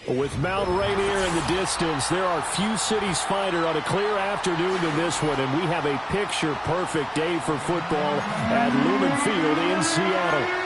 With Mount Rainier in the distance, there are few cities finer on a clear afternoon than this one, and we have a picture-perfect day for football at Lumen Field in Seattle.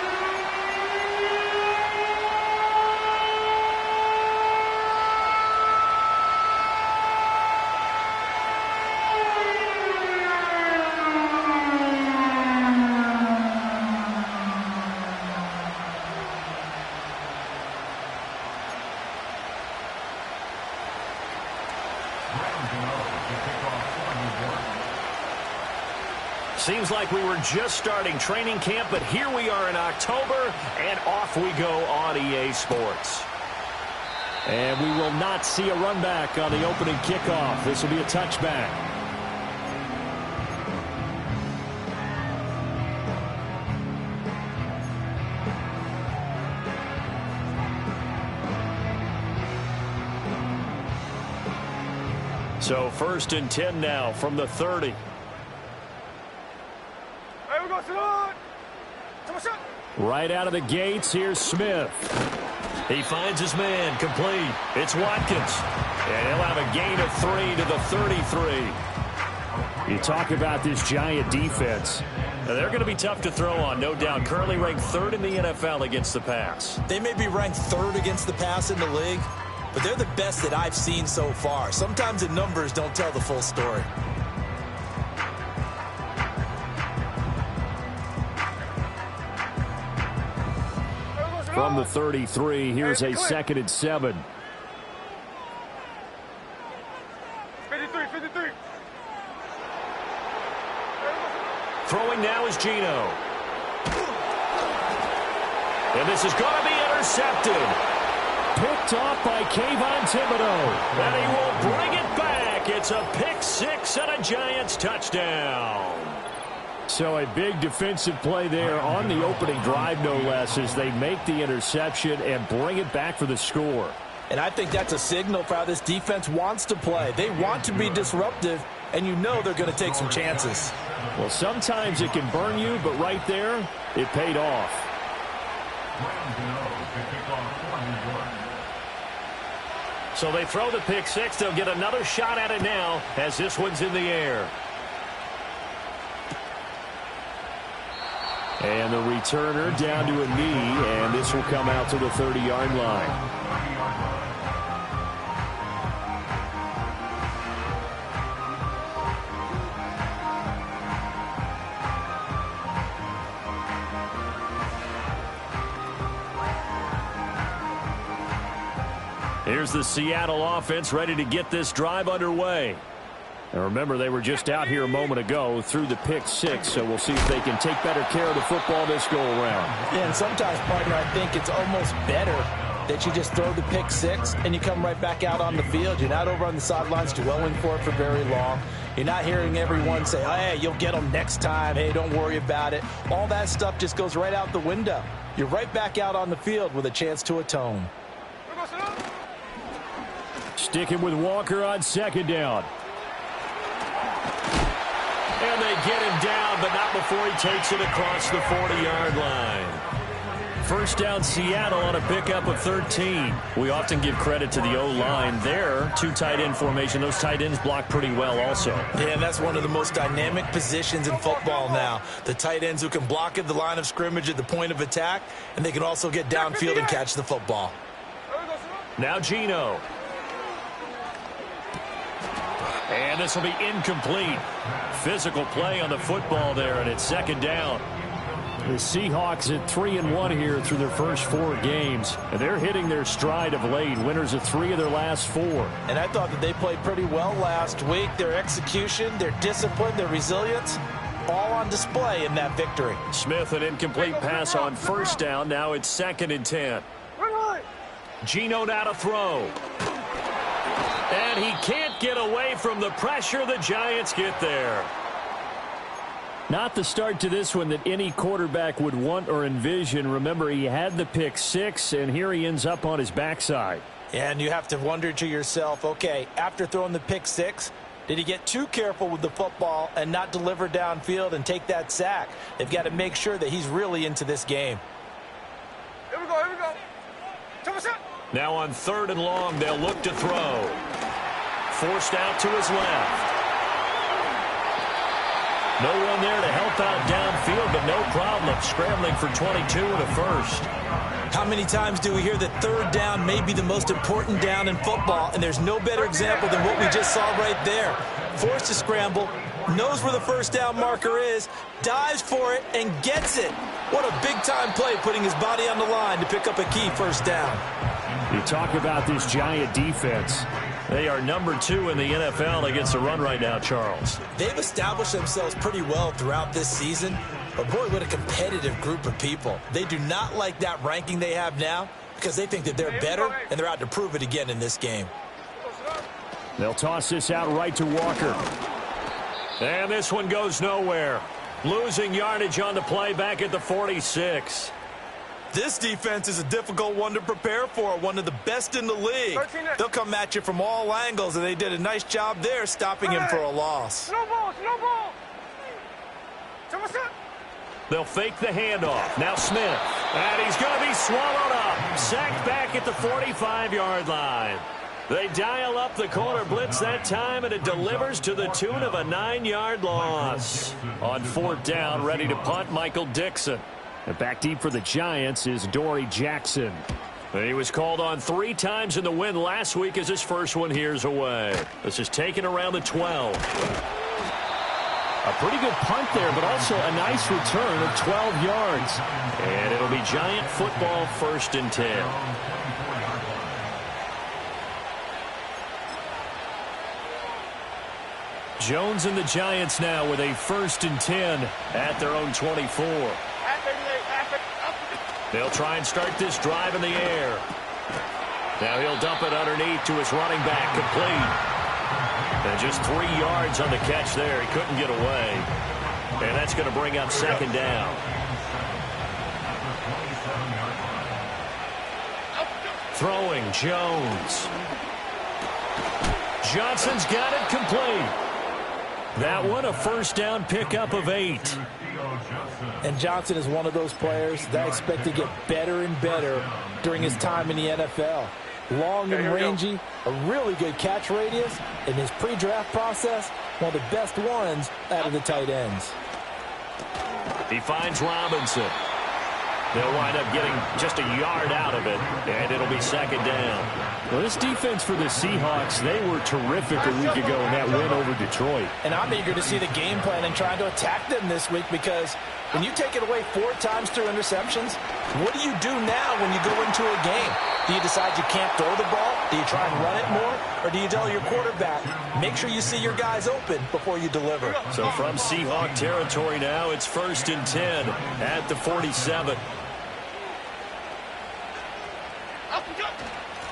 Seems like we were just starting training camp, but here we are in October, and off we go on EA Sports. And we will not see a run back on the opening kickoff. This will be a touchback. So 1st and 10 now from the 30. Right out of the gates, here's Smith. He finds his man, complete. It's Watkins. And he'll have a gain of 3 to the 33. You talk about this Giant defense. They're going to be tough to throw on, no doubt. Currently ranked 3rd in the NFL against the pass. They may be ranked 3rd against the pass in the league, but they're the best that I've seen so far. Sometimes the numbers don't tell the full story. From the 33, here's a 2nd and 7. 53. Throwing now is Geno. And this is going to be intercepted. Picked off by Kayvon Thibodeau. And he will bring it back. It's a pick 6 and a Giants touchdown. So a big defensive play there on the opening drive, no less, as they make the interception and bring it back for the score. And I think that's a signal for how this defense wants to play. They want to be disruptive, and you know they're going to take some chances. Well, sometimes it can burn you, but right there, it paid off. So they throw the pick 6. They'll get another shot at it now as this one's in the air. And the returner down to a knee, and this will come out to the 30-yard line. Here's the Seattle offense ready to get this drive underway. And remember, they were just out here a moment ago through the pick 6, so we'll see if they can take better care of the football this go-around. Yeah, and sometimes, partner, I think it's almost better that you just throw the pick 6 and you come right back out on the field. You're not over on the sidelines dwelling for it for very long. You're not hearing everyone say, oh, hey, you'll get them next time. Hey, don't worry about it. All that stuff just goes right out the window. You're right back out on the field with a chance to atone. Sticking with Walker on 2nd down. And they get him down, but not before he takes it across the 40-yard line. 1st down, Seattle on a pickup of 13. We often give credit to the O-line there. 2 tight end formation. Those tight ends block pretty well also. Yeah, and that's one of the most dynamic positions in football now. The tight ends who can block at the line of scrimmage at the point of attack, and they can also get downfield and catch the football. Now Geno. And this will be incomplete. Physical play on the football there, and it's 2nd down. The Seahawks at 3-1 here through their first 4 games. And they're hitting their stride of late. Winners of 3 of their last 4. And I thought that they played pretty well last week. Their execution, their discipline, their resilience, all on display in that victory. Smith, an incomplete pass on 1st down. Now it's 2nd and 10. Geno now to throw. And he can't get away from the pressure. The Giants get there. Not the start to this one that any quarterback would want or envision. Remember, he had the pick 6, and here he ends up on his backside. And you have to wonder to yourself, okay, after throwing the pick 6, did he get too careful with the football and not deliver downfield and take that sack? They've got to make sure that he's really into this game. Here we go. Now on 3rd and long, they'll look to throw. Forced out to his left. No one there to help out downfield, but no problem. Scrambling for 22 and a first. How many times do we hear that 3rd down may be the most important down in football, and there's no better example than what we just saw right there. Forced to scramble, knows where the 1st down marker is, dives for it, and gets it. What a big-time play, putting his body on the line to pick up a key 1st down. You talk about this Giant defense. They are number 2 in the NFL against the run right now, Charles. They've established themselves pretty well throughout this season. But, boy, what a competitive group of people. They do not like that ranking they have now because they think that they're better, and they're out to prove it again in this game. They'll toss this out right to Walker. And this one goes nowhere. Losing yardage on the play back at the 46. This defense is a difficult one to prepare for, one of the best in the league. They'll come at you from all angles, and they did a nice job there stopping him for a loss. No ball, no ball. They'll fake the handoff. Now Smith. And he's going to be swallowed up. Sacked back at the 45-yard line. They dial up the corner blitz that time, and it delivers to the tune of a 9-yard loss. On 4th down, ready to punt, Michael Dixon. And back deep for the Giants is Dory Jackson. He was called on 3 times in the win last week as his first one here's away. This is taken around the 12. A pretty good punt there, but also a nice return of 12 yards. And it'll be Giant football 1st and 10. Jones and the Giants now with a 1st and 10 at their own 24. They'll try and start this drive in the air. Now he'll dump it underneath to his running back, complete. And just 3 yards on the catch there. He couldn't get away. And that's going to bring up 2nd down. Throwing, Jones. Johnson's got it complete. That one a 1st down pickup of 8. And Johnson is one of those players that I expect to get better and better during his time in the NFL. Long and rangy, a really good catch radius, in his pre-draft process, one of the best ones out of the tight ends. He finds Robinson. They'll wind up getting just a yard out of it, and it'll be 2nd down. Well, this defense for the Seahawks, they were terrific a week ago in that win over Detroit. And I'm eager to see the game plan and trying to attack them this week, because when you take it away 4 times through interceptions, what do you do now when you go into a game? Do you decide you can't throw the ball? Do you try and run it more? Or do you tell your quarterback, make sure you see your guys open before you deliver? So from Seahawk territory now, it's 1st and 10 at the 47.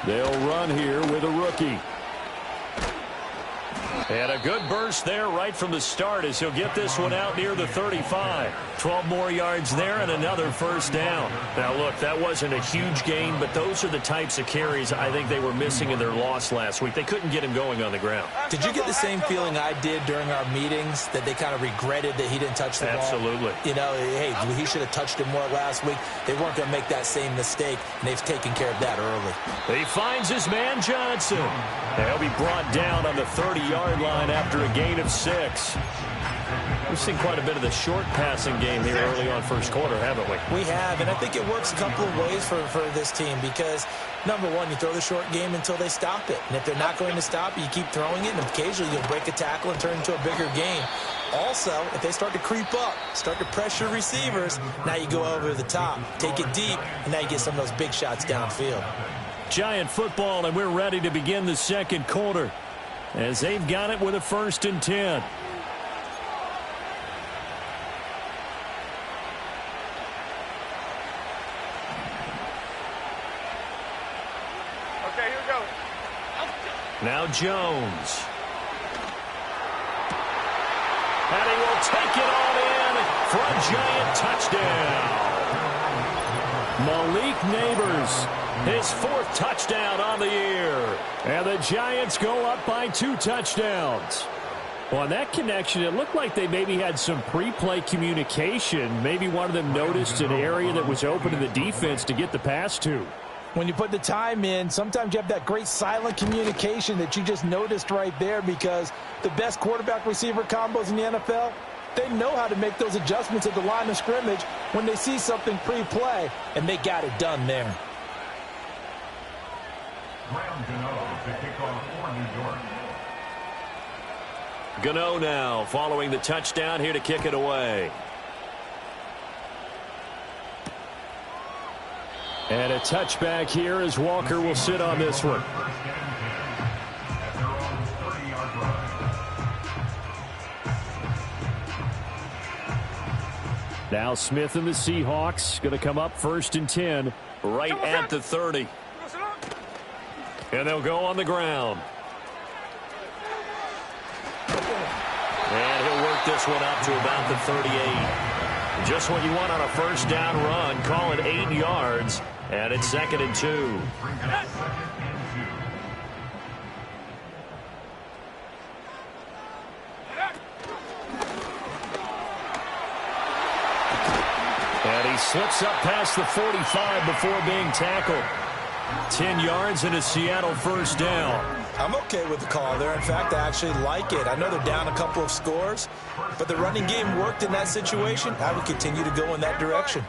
They'll run here with a rookie. And a good burst there right from the start as he'll get this one out near the 35. 12 more yards there and another 1st down. Now, look, that wasn't a huge gain, but those are the types of carries I think they were missing in their loss last week. They couldn't get him going on the ground. Did you get the same feeling I did during our meetings, that they kind of regretted that he didn't touch the ball? Absolutely. You know, hey, he should have touched it more last week. They weren't going to make that same mistake, and they've taken care of that early. He finds his man Johnson. And he'll be brought down on the 30-yard line after a gain of 6. We've seen quite a bit of the short passing game here early on 1st quarter, haven't we? We have, and I think it works a couple of ways for this team, because, number one, you throw the short game until they stop it. And if they're not going to stop it, you keep throwing it, and occasionally you'll break a tackle and turn it into a bigger game. Also, if they start to creep up, start to pressure receivers, now you go over the top, take it deep, and now you get some of those big shots downfield. Giant football, and we're ready to begin the 2nd quarter as they've got it with a 1st and 10. Okay, here we go. Now Jones. And he will take it all in for a Giant touchdown. Malik Neighbors, his 4th touchdown on the year. And the Giants go up by 2 touchdowns. Well, on that connection, it looked like they maybe had some pre-play communication. Maybe one of them noticed an area that was open to the defense to get the pass to. When you put the time in, sometimes you have that great silent communication that you just noticed right there, because the best quarterback-receiver combos in the NFL, they know how to make those adjustments at the line of scrimmage when they see something pre-play, and they got it done there. G.O.A.T now following the touchdown here to kick it away. And a touchback here as Walker will sit on this one. Now Smith and the Seahawks going to come up 1st and 10 right at the 30. And they'll go on the ground. And he'll work this one up to about the 38. Just what you want on a 1st down run. Call it 8 yards. And it's 2nd and 2. And he slips up past the 45 before being tackled. 10 yards and a Seattle 1st down. I'm okay with the call there. In fact, I actually like it. I know they're down a couple of scores, but the running game worked in that situation. I would continue to go in that direction.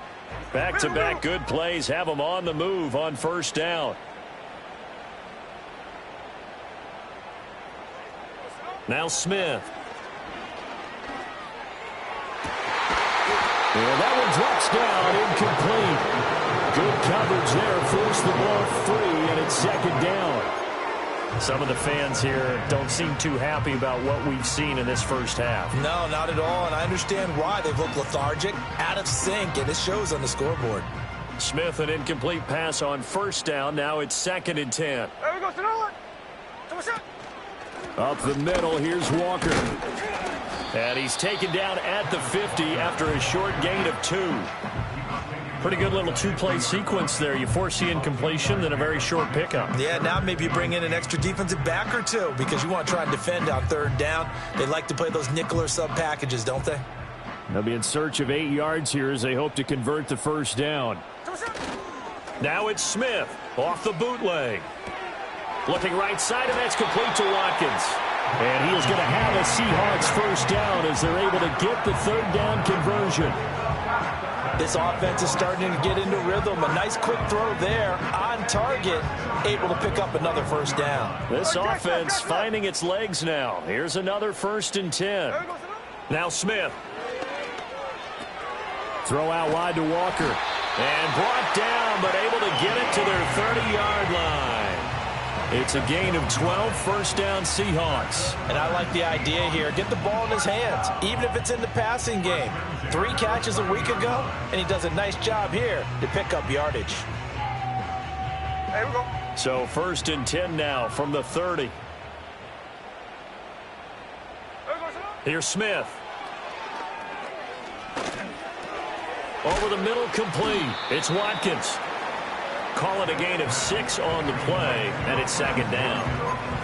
Back-to-back good plays have them on the move on 1st down. Now Smith. And that one drops down, incomplete. Good coverage there, forced the ball free, and it's 2nd down. Some of the fans here don't seem too happy about what we've seen in this 1st half. No, not at all, and I understand why. They've looked lethargic, out of sync, and it shows on the scoreboard. Smith, an incomplete pass on 1st down. Now it's 2nd and 10. Up the middle, here's Walker. And he's taken down at the 50 after a short gain of 2. Pretty good little 2-play sequence there. You force the incompletion, then a very short pickup. Yeah, now maybe you bring in an extra defensive back or 2 because you want to try and defend on 3rd down. They like to play those nickel or sub packages, don't they? They'll be in search of 8 yards here as they hope to convert the 1st down. Now it's Smith off the bootleg. Looking right side, and that's complete to Watkins. And he is going to have a Seahawks 1st down as they're able to get the 3rd down conversion. This offense is starting to get into rhythm. A nice quick throw there on target, able to pick up another 1st down. This offense finding its legs now. Here's another 1st and 10. Now Smith. Throw out wide to Walker. And brought down, but able to get it to their 30-yard line. It's a gain of 12, 1st down Seahawks. And I like the idea here. Get the ball in his hands, even if it's in the passing game. 3 catches a week ago, and he does a nice job here to pick up yardage. Here we go. So 1st and 10 now from the 30. Here's Smith. Over the middle, complete. It's Watkins. Call it a gain of 6 on the play, and it's 2nd down.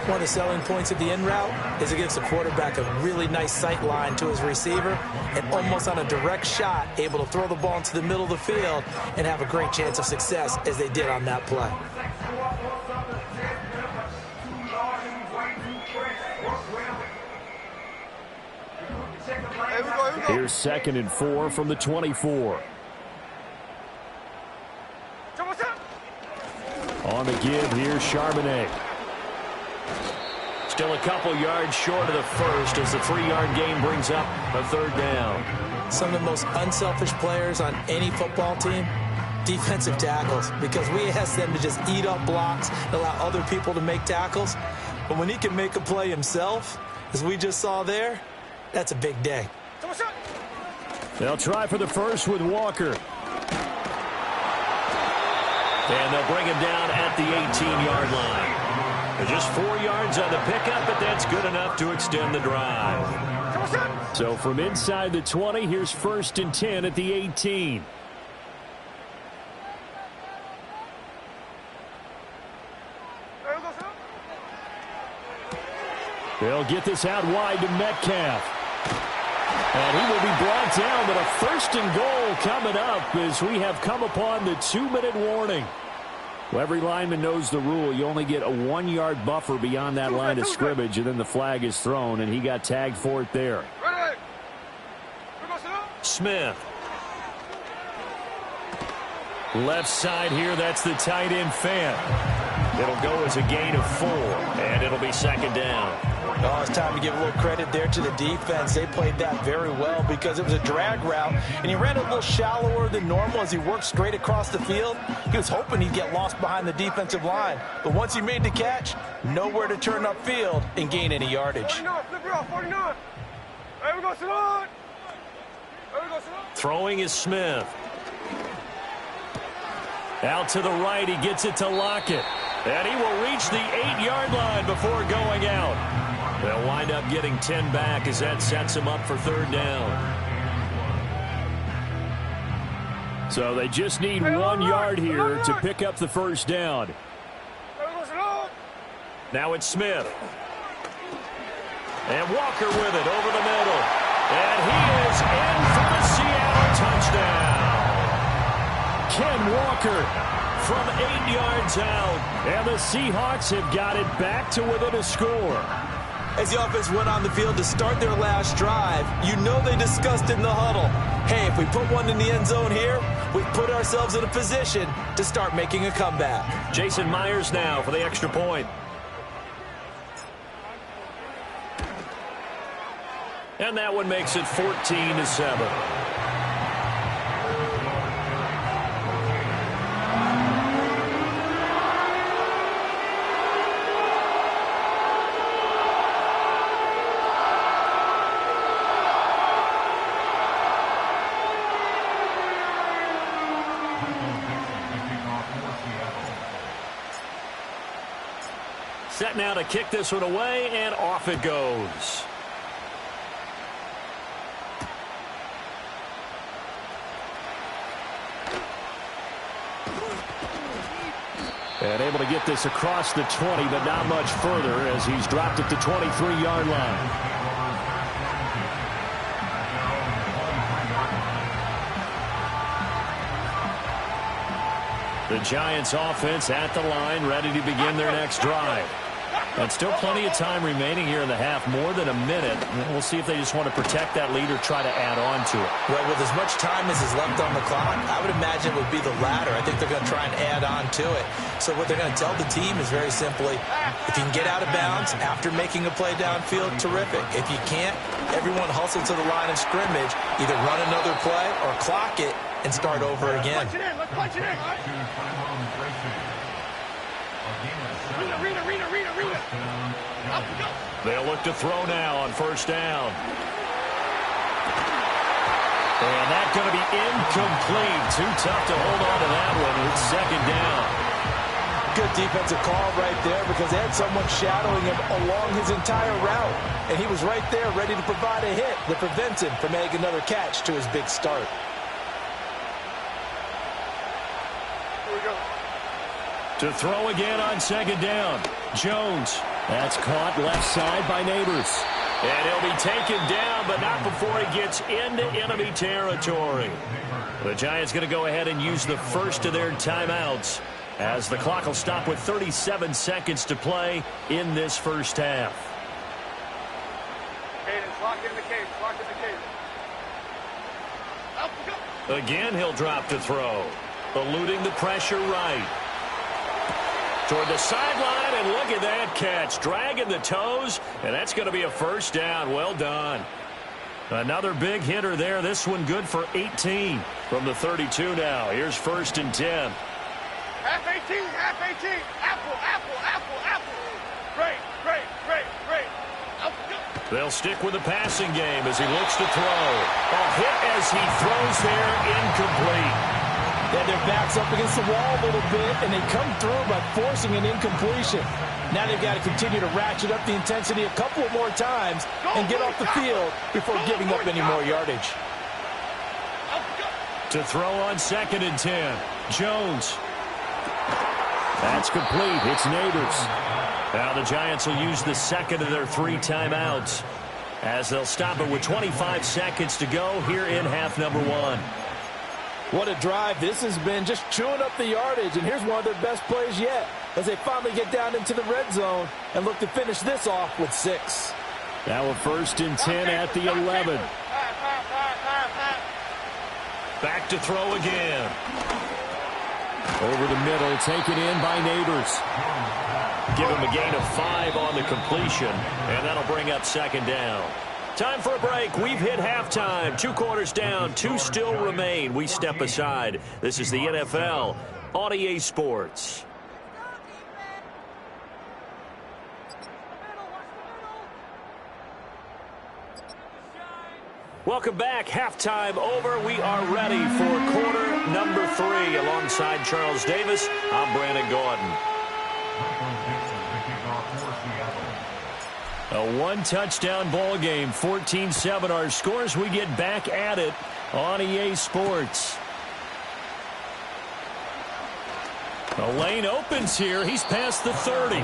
One of the selling points of the in route is it gives the quarterback a really nice sight line to his receiver, and almost on a direct shot, able to throw the ball into the middle of the field and have a great chance of success as they did on that play. Here's 2nd and 4 from the 24. On the give, here's Charbonnet. Still a couple yards short of the 1st as the 3-yard gain brings up a 3rd down. Some of the most unselfish players on any football team, defensive tackles, because we ask them to just eat up blocks and allow other people to make tackles. But when he can make a play himself, as we just saw there, that's a big day. They'll try for the 1st with Walker. And they'll bring him down at the 18-yard line. Just 4 yards on the pickup, but that's good enough to extend the drive. So from inside the 20, here's 1st and 10 at the 18. They'll get this out wide to Metcalf. And he will be brought down, but a 1st and goal coming up as we have come upon the 2-minute warning. Well, every lineman knows the rule. You only get a 1-yard buffer beyond that line of scrimmage, and then the flag is thrown, and he got tagged for it there. Smith. Left side here, that's the tight end Fant. It'll go as a gain of 4, and it'll be second down. Oh, it's time to give a little credit there to the defense. They played that very well because it was a drag route, and he ran a little shallower than normal as he worked straight across the field. He was hoping he'd get lost behind the defensive line, but once he made the catch, nowhere to turn upfield and gain any yardage. 49. Hey, we go, Salon. Throwing is Smith. Out to the right, he gets it to Lockett. And he will reach the 8-yard line before going out. They'll wind up getting 10 back as that sets him up for third down. So they just need 1 yard here to pick up the first down. Now it's Smith. And Walker with it over the middle. And he is in for the Seattle touchdown. Ken Walker from 8 yards out. And the Seahawks have got it back to within a score. As the offense went on the field to start their last drive, you know they discussed in the huddle, hey, if we put one in the end zone here, we put ourselves in a position to start making a comeback. Jason Myers now for the extra point. And that one makes it 14-7. Set now to kick this one away, and off it goes. And able to get this across the 20, but not much further as he's dropped at the 23-yard line. The Giants offense at the line, ready to begin their next drive. And still plenty of time remaining here in the half, more than a minute. We'll see if they just want to protect that lead or try to add on to it. Well, with as much time as is left on the clock, I would imagine it would be the latter. I think they're going to try and add on to it. So what they're going to tell the team is very simply, if you can get out of bounds after making a play downfield, terrific. If you can't, everyone hustle to the line of scrimmage, either run another play or clock it and start over again. Let's punch it in. Read it. They'll look to throw now on first down. And that's going to be incomplete. Too tough to hold on to that one. It's second down. Good defensive call right there because they had someone shadowing him along his entire route. And he was right there ready to provide a hit that prevents him from making another catch to his big start. Here we go. To throw again on second down. Jones. That's caught left side by Neighbors. And he'll be taken down, but not before he gets into enemy territory. The Giants going to go ahead and use the first of their timeouts as the clock will stop with 37 seconds to play in this first half. Cadence, lock in the cadence. Again, he'll drop to throw. Eluding the pressure right. Toward the sideline, and look at that catch. Dragging the toes, and that's going to be a first down. Well done. Another big hitter there. This one good for 18 from the 32 now. Here's first and 10. Half 18. Apple. Great. They'll stick with the passing game as he looks to throw. A hit as he throws there, incomplete. Yeah, their back's up against the wall a little bit, and they come through by forcing an incompletion. Now they've got to continue to ratchet up the intensity a couple more times and get off the field before giving up any more yardage. To throw on second and 10. Jones. That's complete. It's Neighbors. Now the Giants will use the second of their 3 timeouts as they'll stop it with 25 seconds to go here in half number 1. What a drive this has been, just chewing up the yardage. And here's one of their best plays yet as they finally get down into the red zone and look to finish this off with 6. Now a 1st and 10 at the 11. Back to throw again. Over the middle, taken in by Neighbors. Give him a gain of 5 on the completion, and that'll bring up 2nd down. Time for a break. We've hit halftime. 2 quarters down. 2 still remain. We step aside. This is the NFL on EA Sports. Welcome back. Halftime over. We are ready for quarter number 3. Alongside Charles Davis, I'm Brandon Gordon. A 1-touchdown ball game, 14-7 our scores. We get back at it on EA Sports. The lane opens here. He's past the 30.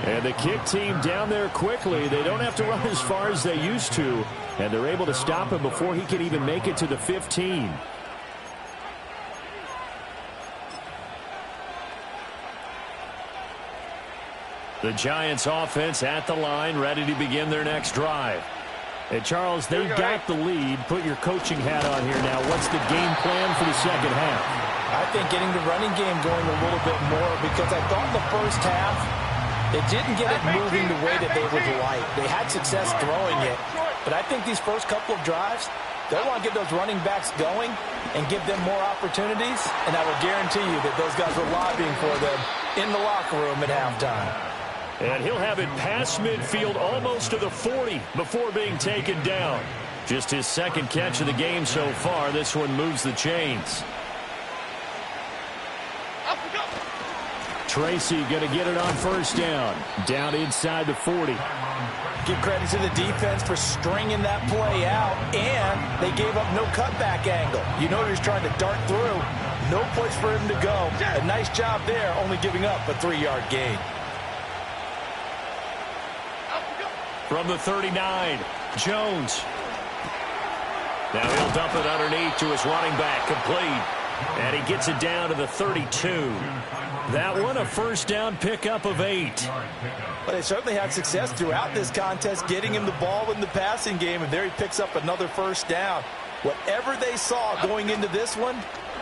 And the kick team down there quickly. They don't have to run as far as they used to. And they're able to stop him before he can even make it to the 15. The Giants offense at the line, ready to begin their next drive. And Charles, they've got the lead. Put your coaching hat on here now. What's the game plan for the second half? I think getting the running game going a little bit more, because I thought in the first half they didn't get it moving the way that they would like. They had success throwing it, but I think these first couple of drives, they'll want to get those running backs going and give them more opportunities, and I will guarantee you that those guys were lobbying for them in the locker room at halftime. And he'll have it past midfield almost to the 40 before being taken down. Just his 2nd catch of the game so far. This one moves the chains. Tracy going to get it on 1st down. Down inside the 40. Give credit to the defense for stringing that play out, and they gave up no cutback angle. You know he was trying to dart through. No place for him to go. A nice job there, only giving up a 3-yard gain. From the 39, Jones. Now he'll dump it underneath to his running back, complete. And he gets it down to the 32. That one a 1st down pickup of 8. Well, they certainly had success throughout this contest, getting him the ball in the passing game, and there he picks up another 1st down. Whatever they saw going into this one,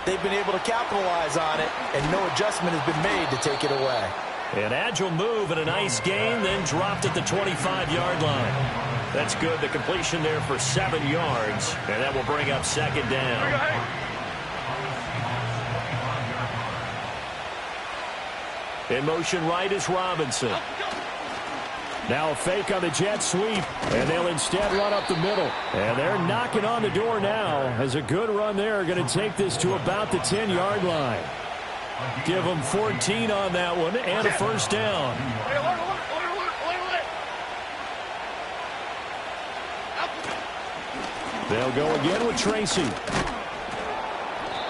they've been able to capitalize on it, and no adjustment has been made to take it away. An agile move and a nice gain, then dropped at the 25-yard line. That's good. The completion there for 7 yards, and that will bring up 2nd down. In motion right is Robinson. Now a fake on the jet sweep, and they'll instead run up the middle. And they're knocking on the door now as a good run there. Going to take this to about the 10-yard line. Give them 14 on that one and a 1st down. They'll go again with Tracy.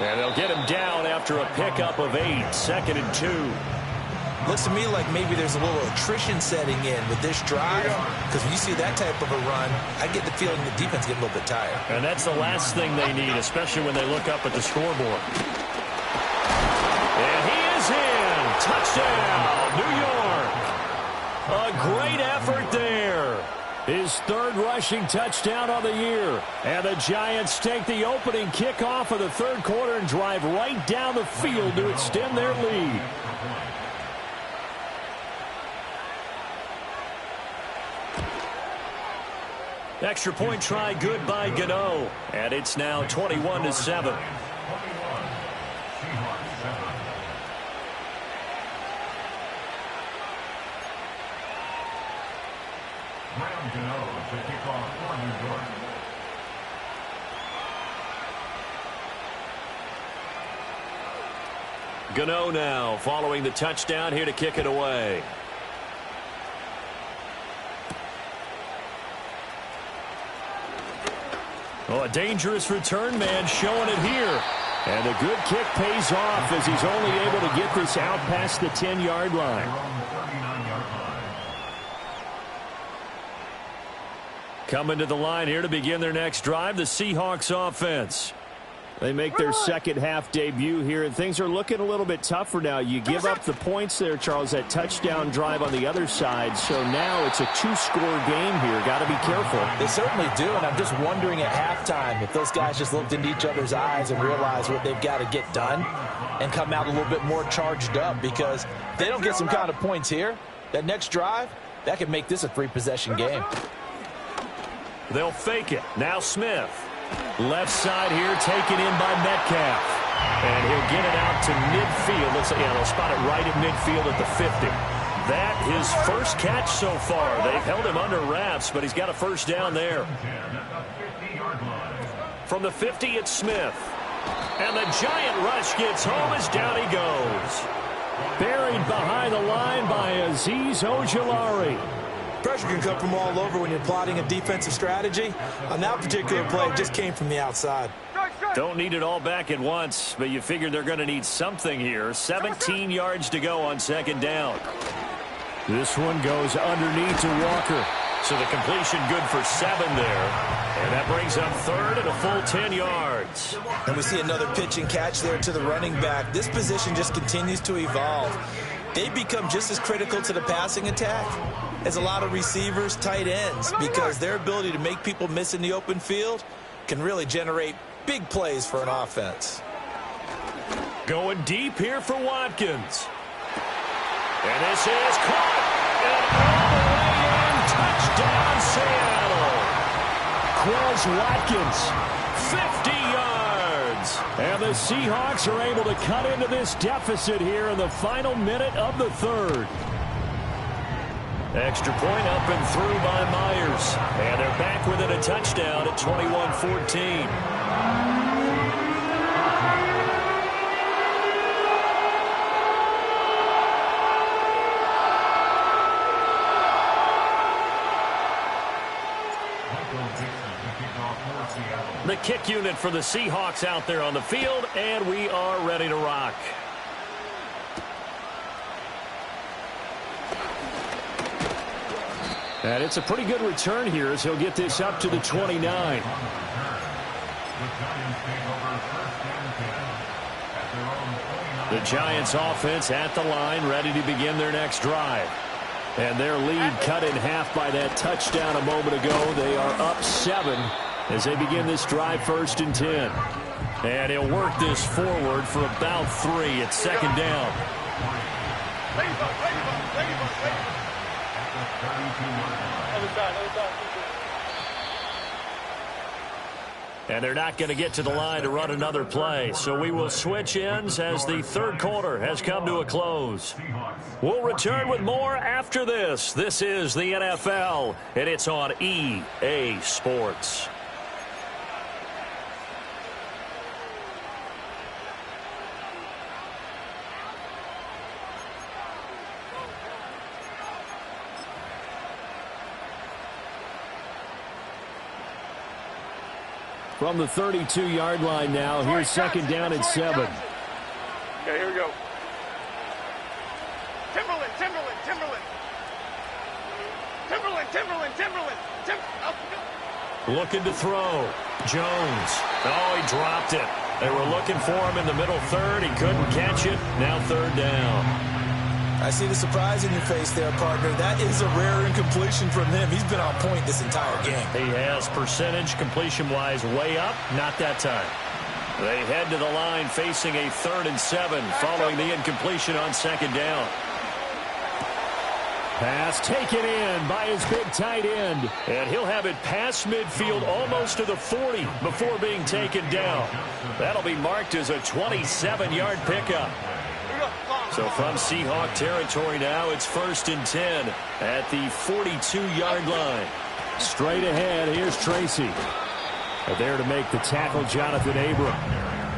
And they'll get him down after a pickup of 8, 2nd and 2. Looks to me like maybe there's a little attrition setting in with this drive, because when you see that type of a run, I get the feeling the defense get a little bit tired. And that's the last thing they need, especially when they look up at the scoreboard. And he is in. Touchdown, New York. A great effort there. His 3rd rushing touchdown of the year. And the Giants take the opening kickoff of the 3rd quarter and drive right down the field to extend their lead. Extra point try good by G.O.A.T. And it's now 21-7. G.O.A.T. now following the touchdown here to kick it away. Oh, a dangerous return man showing it here. And a good kick pays off as he's only able to get this out past the 10-yard line. Coming to the line here to begin their next drive, the Seahawks offense. They make their second half debut here, and things are looking a little bit tougher now. You give up the points there, Charles, that touchdown drive on the other side. So now it's a two-score game here. Got to be careful. They certainly do, and I'm just wondering at halftime if those guys just looked into each other's eyes and realized what they've got to get done and come out a little bit more charged up, because if they don't get some kind of points here, that next drive, that could make this a three-possession game. They'll fake it. Now Smith. Left side here taken in by Metcalf. And he'll get it out to midfield. They'll spot it right at midfield at the 50. That his first catch so far. They've held him under wraps, but he's got a first down there. From the 50, it's Smith. And the giant rush gets home as down he goes. Buried behind the line by Azeez Ojulari. Pressure can come from all over when you're plotting a defensive strategy. On that particular play, it just came from the outside. Don't need it all back at once, but you figure they're going to need something here. 17 yards to go on second down. This one goes underneath to Walker. So the completion good for 7 there. And that brings up third and a full 10 yards. And we see another pitch and catch there to the running back. This position just continues to evolve. They become just as critical to the passing attack as a lot of receivers, tight ends, because their ability to make people miss in the open field can really generate big plays for an offense. Going deep here for Watkins. And this is caught. And all the way in. Touchdown, Seattle. Quez Watkins, 50 yards. And the Seahawks are able to cut into this deficit here in the final minute of the third. Extra point up and through by Myers. And they're back within a touchdown at 21-14. The kick unit for the Seahawks out there on the field, and we are ready to rock. And it's a pretty good return here as he'll get this up to the 29. The Giants offense at the line, ready to begin their next drive. And their lead cut in half by that touchdown a moment ago. They are up 7 as they begin this drive, 1st and 10. And he'll work this forward for about 3 at second down. And they're not going to get to the line to run another play. So we will switch ends as the third quarter has come to a close. We'll return with more after this. This is the NFL, and it's on EA Sports. From the 32-yard line now, here's second down at 7. Okay, here we go. Timberland. Looking to throw. Jones. Oh, he dropped it. They were looking for him in the middle third. He couldn't catch it. Now third down. I see the surprise in your face there, partner. That is a rare incompletion from him. He's been on point this entire game. He has percentage completion-wise way up. Not that time. They head to the line facing a 3rd and 7 following the incompletion on second down. Pass taken in by his big tight end. And he'll have it past midfield almost to the 40 before being taken down. That'll be marked as a 27-yard pickup. So from Seahawk territory now, it's 1st and 10 at the 42-yard line. Straight ahead, here's Tracy. There to make the tackle, Jonathan Abram.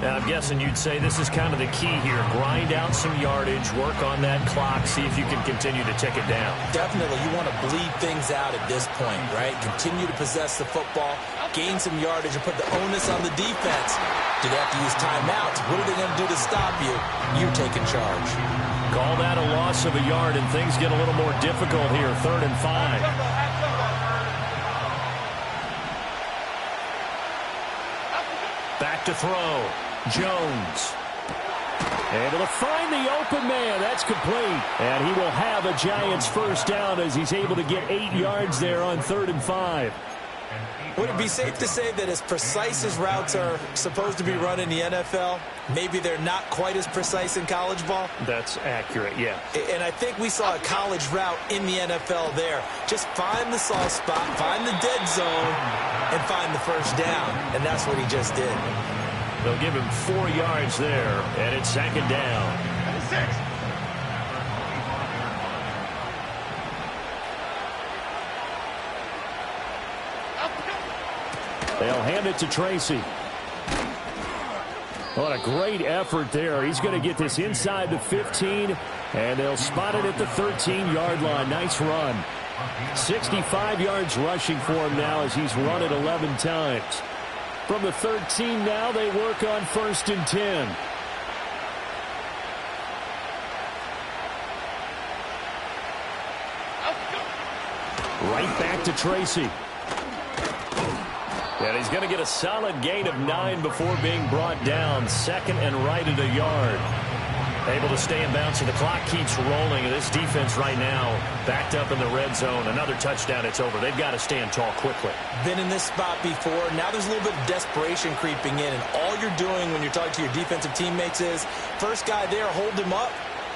Now, I'm guessing you'd say this is kind of the key here. Grind out some yardage, work on that clock, see if you can continue to tick it down. Definitely, you want to bleed things out at this point, right? Continue to possess the football, gain some yardage, and put the onus on the defense. Do they have to use timeouts? What are they going to do to stop you? You're taking charge. Call that a loss of a yard, and things get a little more difficult here. 3rd and 5. Back back to throw. Jones. Able to find the open man. That's complete. And he will have a Giants first down as he's able to get 8 yards there on 3rd and 5. Would it be safe to say that as precise as routes are supposed to be run in the NFL, maybe they're not quite as precise in college ball? That's accurate, yeah. And I think we saw a college route in the NFL there. Just find the soft spot, find the dead zone, and find the first down. And that's what he just did. They'll give him 4 yards there, and it's 2nd down. 6. They'll hand it to Tracy. What a great effort there. He's going to get this inside the 15, and they'll spot it at the 13-yard line. Nice run. 65 yards rushing for him now as he's run it 11 times. From the 13 now, they work on 1st and 10. Right back to Tracy. And he's going to get a solid gain of 9 before being brought down. 2nd and right at a yard. Able to stay in bounds, so the clock keeps rolling. And this defense right now backed up in the red zone. Another touchdown, it's over. They've got to stand tall quickly. Been in this spot before. Now there's a little bit of desperation creeping in. And all you're doing when you're talking to your defensive teammates is, first guy there, hold him up.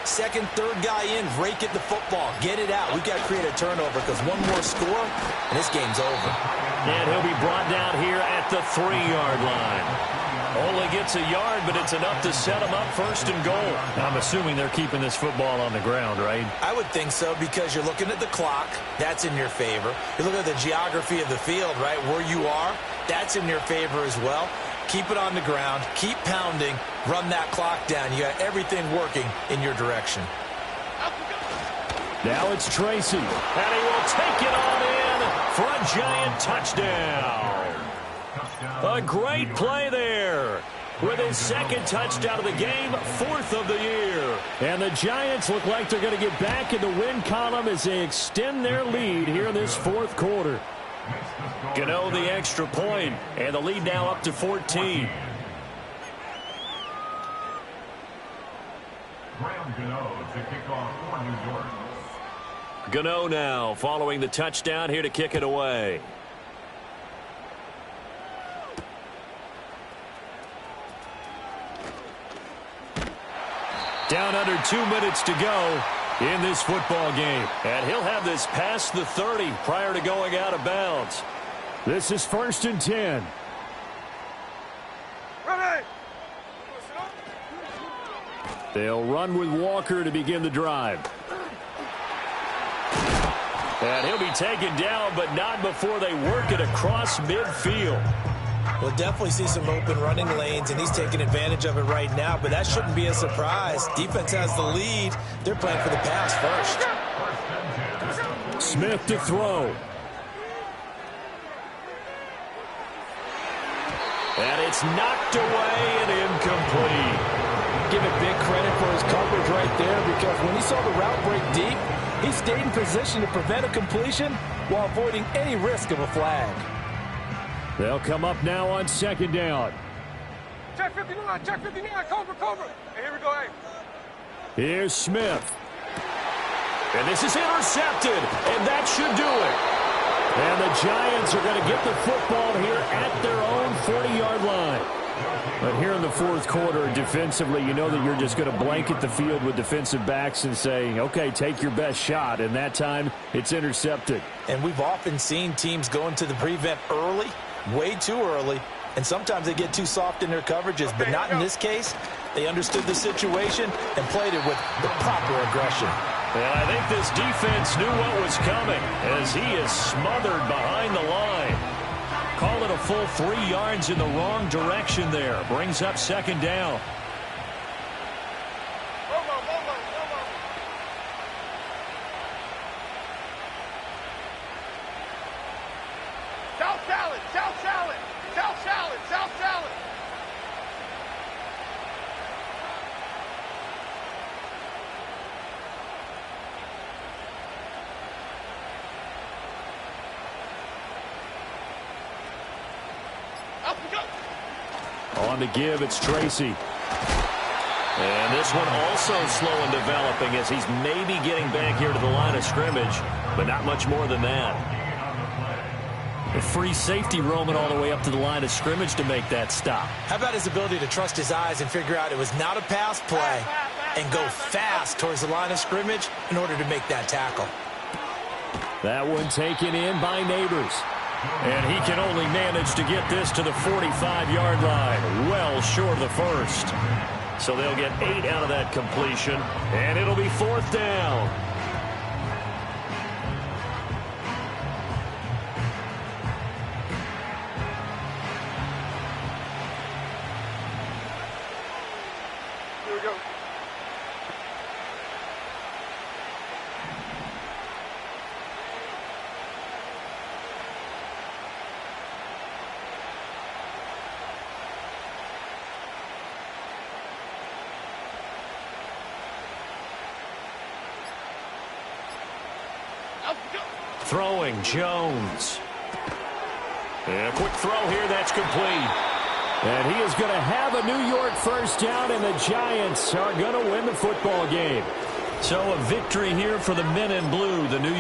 Second, third guy in, rake at the football. Get it out. We've got to create a turnover because one more score, and this game's over. And he'll be brought down here at the 3-yard line. Only gets a yard, but it's enough to set him up 1st and goal. I'm assuming they're keeping this football on the ground, right? I would think so because you're looking at the clock. That's in your favor. You're looking at the geography of the field, right? Where you are, that's in your favor as well. Keep it on the ground. Keep pounding. Run that clock down. You got everything working in your direction. Now it's Tracy. And he will take it on in for a Giant touchdown. A great play there. With his 2nd touchdown of the game, 4th of the year. And the Giants look like they're going to get back in the win column as they extend their lead here in this 4th quarter. G.O.A.T. the extra point, and the lead now up to 14. G.O.A.T. now following the touchdown here to kick it away. Down under 2 minutes to go in this football game. And he'll have this past the 30 prior to going out of bounds. This is 1st and 10. Ready. They'll run with Walker to begin the drive. And he'll be taken down, but not before they work it across midfield. We'll definitely see some open running lanes, and he's taking advantage of it right now, but that shouldn't be a surprise. Defense has the lead. They're playing for the pass first. Smith to throw. And it's knocked away and incomplete. Give it big credit for his coverage right there because when he saw the route break deep, he stayed in position to prevent a completion while avoiding any risk of a flag. They'll come up now on 2nd down. Check 59, check 59, cover. Hey, here we go, hey. Here's Smith. And this is intercepted, and that should do it. And the Giants are going to get the football here at their own 40-yard line. But here in the 4th quarter, defensively, you know that you're just going to blanket the field with defensive backs and say, okay, take your best shot. And that time, it's intercepted. And we've often seen teams go into the prevent early, way too early, and sometimes they get too soft in their coverages, but not in this case. They understood the situation and played it with the proper aggression. And I think this defense knew what was coming as he is smothered behind the line. Call it a full 3 yards in the wrong direction there. Brings up 2nd down. South salad, south salad, south salad, south salad. On the give, it's Tracy. And this one also slow in developing as he's maybe getting back here to the line of scrimmage, but not much more than that. A free safety roaming all the way up to the line of scrimmage to make that stop. How about his ability to trust his eyes and figure out it was not a pass play and go fast towards the line of scrimmage in order to make that tackle. That one taken in by Neighbors. And he can only manage to get this to the 45-yard line, well short of the first. So they'll get 8 out of that completion, and it'll be 4th down. Here we go. Throwing, Jones. And a quick throw here, that's complete. And he is going to have a New York first down, and the Giants are going to win the football game. So a victory here for the men in blue. The New